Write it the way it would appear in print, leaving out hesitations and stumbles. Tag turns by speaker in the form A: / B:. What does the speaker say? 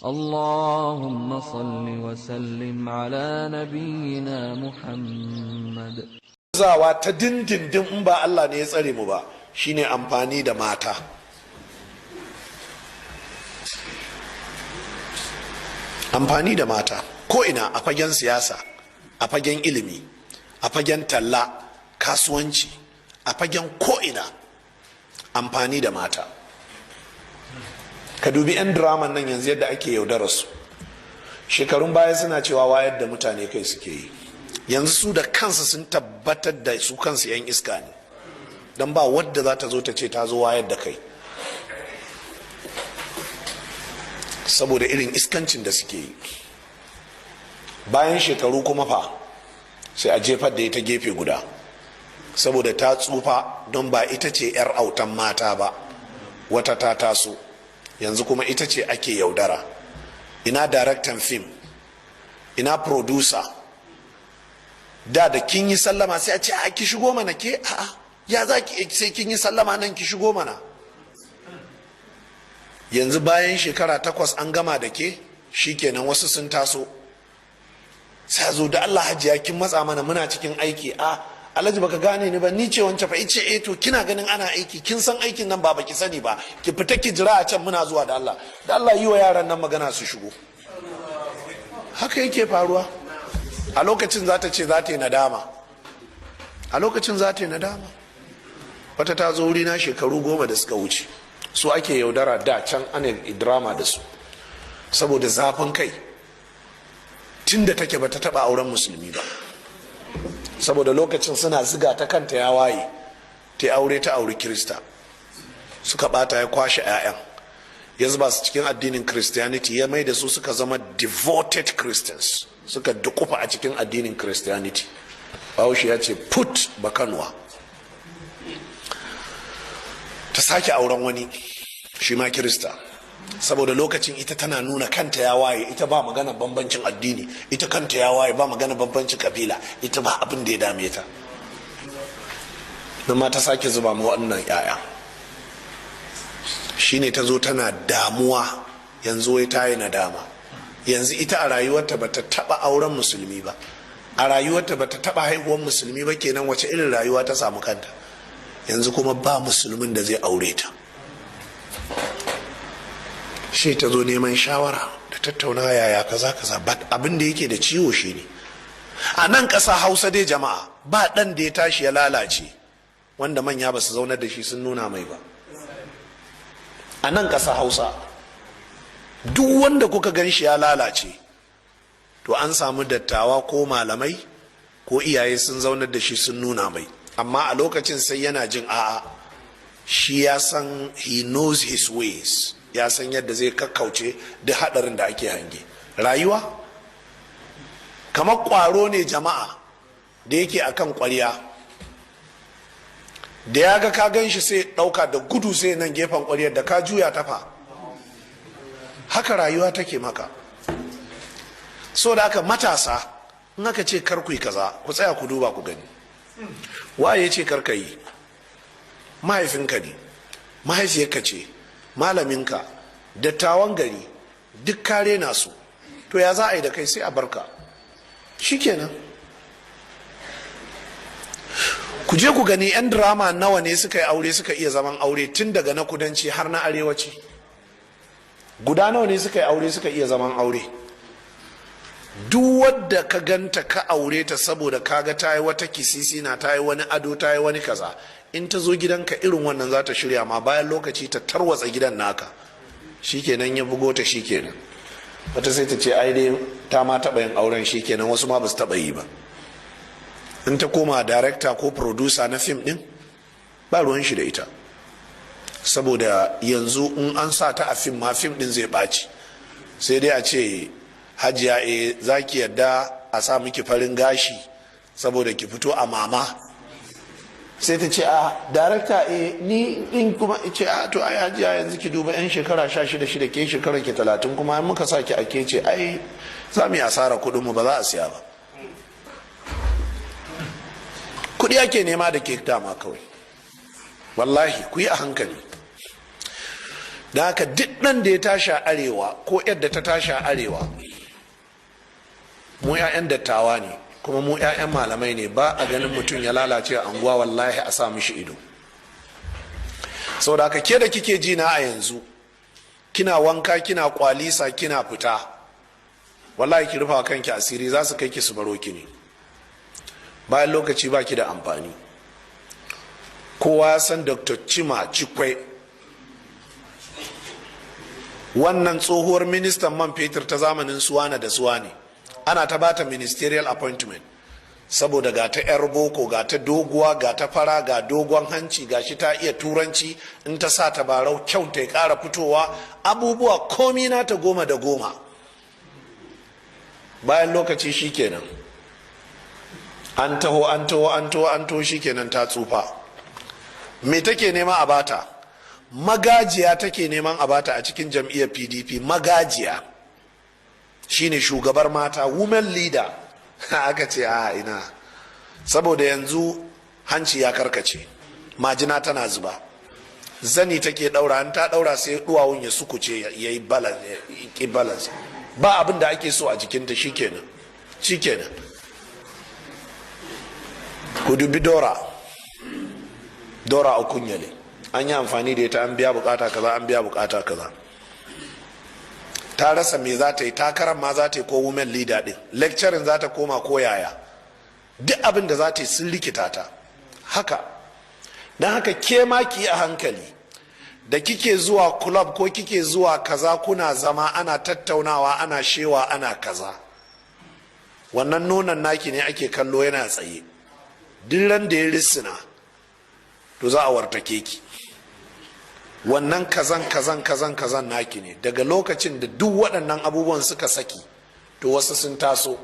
A: اللهم صل وسلم على نبينا محمد.
B: zawa ta dindindin in ba Allah ne ya tsare mu ba shine amfani da mata. Amfani da mata ko ina, a fagen siyasa, a fagen ilimi, a fagen talla, kasuwanci, a fagen ko ina, amfani da mata. Ka dubi 'yan drama nan yanzu yadda ake yaudarar su. Shekarun baya suna cewa wayar da mutane kai suke yi, yanzu su da kansu sun tabbatar da su kansu 'yan iska ne, don ba wadda za ta zo ta ce ta zo wayar da kai, saboda irin iskancin da suke yi. Bayan shekaru kuma fa sai a jefar da ita gefe guda, saboda ta tsufa, don ba ita ce 'yar autan mata ba, wata ta taso yanzu kuma ita ce ake yaudara. Ina daraktan fim, ina producer. Da kin yi sallama sai a ce a ki shigo mana ke, a'a ya za ki sai kin yi sallama nan ki shigo mana. Yanzu bayan shekara 8 an gama da ke, shikenan wasu sun taso sai zo da Allah hajiya kin matsa mana muna cikin aiki. A Alhaji baka gane ni ba, ni ce wancan fa. Ice to kina ganin ana aiki, kin san aikin nan ba baki sani ba, ki fita ki jira a can, muna zuwa da Allah. Da Allah yi wa yaran nan magana su shigo. Haka yake faruwa. A lokacin za ta ce za ta yi nadama, a lokacin za ta yi nadama. Wata ta zo wurina shekaru 10 da suka wuce, su ake yaudara da can ana drama da su, saboda zafin kai. Tun da take ba ta taba auren musulmi ba, saboda lokacin suna ziga ta kanta ya waye, ta aure ta auri kirista, suka bata ya kwashe 'ya'yan, ya zuba su cikin addinin christianity, ya mai da su suka zama devoted christians, suka dukufa a cikin addinin christianity. Bahaushe ya ce put bakanwa. Ta sake auren wani shi ma kirista, saboda lokacin ita tana nuna kanta ya waye, ita ba magana bambancin addini, ita kanta ya waye, ba magana bambancin kabila, ita ba abin da ya dame ta. Na ma ta sake zuba ma waɗannan 'ya'ya, shine ta zo tana damuwa, yanzu wai ta yi nadama. Yanzu ita a rayuwarta ba ta taɓa auren musulmi ba, a rayuwarta ba ta taɓa haihuwar musulmi ba, kenan wace irin rayuwa ta samu kanta. Yanzu kuma ba musulmin da zai aure ta, shi ta zo neman shawara da tattauna yaya kaza kaza. Abin da yake da ciwo shi ne, a nan ƙasa Hausa dai jama'a, ba ɗan da ya tashi ya lalace wanda manya ba su zaunar da shi sun nuna mai ba. A nan ƙasa Hausa duk wanda kuka gan shi ya lalace, to an samu dattawa ko malamai ko iyaye sun zaunar da shi sun nuna mai. Amma a lokacin sai yana jin a'a, shi ya san, he knows his ways, ya san yadda zai kakkauce duk hadarin da ake hange. Rayuwa kamar kwaro ne jama'a da yake akan kwarya, da ya ga ka gan shi sai dauka da gudu, sai nan gefen kwaryar da ka juya tafa. Haka rayuwa take maka. So da aka matasa, in aka ce kar ku yi kaza, ku tsaya ku duba ku gani, waye ce kar ka yi? Mahaifinka ne, mahaifiyarka ce, malaminka, dattawan gari, duk kare na su. To ya za a yi da kai? sai a barka, shikenan. Ku je ku gani 'yan drama nawa ne suka yi aure, suka iya zaman aure, tun daga na kudanci har na arewaci. Guda nawa ne suka yi aure suka iya zaman aure? Duk wadda ka ganta ka aure ta saboda kaga ta yi wata kisisi na, ta yi wani ado, ta yi wani kaza, in ta zo gidanka irin wannan za ta shirya ma, bayan lokaci ta tarwatsa gidan naka, shikenan ya bugo ta, shikenan wata sai ta ce ai dai ta ma taɓa yin auren, shikenan wasu ma ba su taɓa yi ba. In ta koma director ko producer na fim din, ba ruwan shi da ita, saboda yanzu in an sa ta a fim ma, fim din zai ɓaci. Sai dai a ce hajiya za ki yadda a sa miki farin gashi saboda ki fito a mama? Sai ta ce a darakta ni din kuma ce a to ai hajiya yanzu ki duba 'yan shekara 16 ke shekara ki 30, kuma in muka sa ki ake ce ai za mu yi asara kuɗin mu, ba za a siya ba. Kuɗi ake nema da ke dama kawai. Wallahi ku yi a hankali. da haka duk ɗan da ya tashi a arewa ko yadda ta tashi a arewa, mu 'ya'yan dattawa ne kuma mu 'ya'yan malamai ne. Ba a ganin mutum ya lalace a anguwa wallahi a sa mishi ido. Sau da haka ke da kike ji na a yanzu, kina wanka kina kwalisa kina fita, wallahi ki rufa kanki asiri, za su kai ki su baro ki ne. Bayan lokaci ba ki da amfani. Kowa ya san Dr. Chima Chikwe, wannan tsohuwar ministan man fetur ta zamanin suwana da suwane, ana ta bata ministerial appointment saboda ga ta 'yar boko, ga ta doguwa, ga ta fara, ga dogon hanci, ga shi ta iya turanci, in ta sa tabarau kyau ta kara fitowa, abubuwa komi na ta 10 da 10. bayan lokaci shikenan an taho shikenan ta tsufa. Me take nema a bata? Magajiya take neman a bata a cikin jam'iyyar PDP. Magajiya shine shugabar mata, women leader. Aka ce a ina, saboda yanzu hanci ya karkace, majina tana zuba, zani take daura, an ta daura sai duwawun ya sukuce, ya yi balance, ba abin da ake so a jikinta. Shikenan ku dubi dora okunyale, an yi amfani da ita, an biya bukata kaza, ta rasa me za ta yi, takarar ma za ta yi ko women leader din, lecturing za ta koma ko yaya, duk abin da za ta yi sun rikita ta haka. don haka ke ma ki a hankali da kike zuwa club ko kike zuwa kaza, kuna zama ana tattaunawa, ana shewa, ana kaza, wannan nonon naki ne ake kallo yana tsaye. duk ran da ya rissina to za a wartake ki. wannan kazan naki ne. daga lokacin da duk waɗannan abubuwan suka saki, to wasu sun taso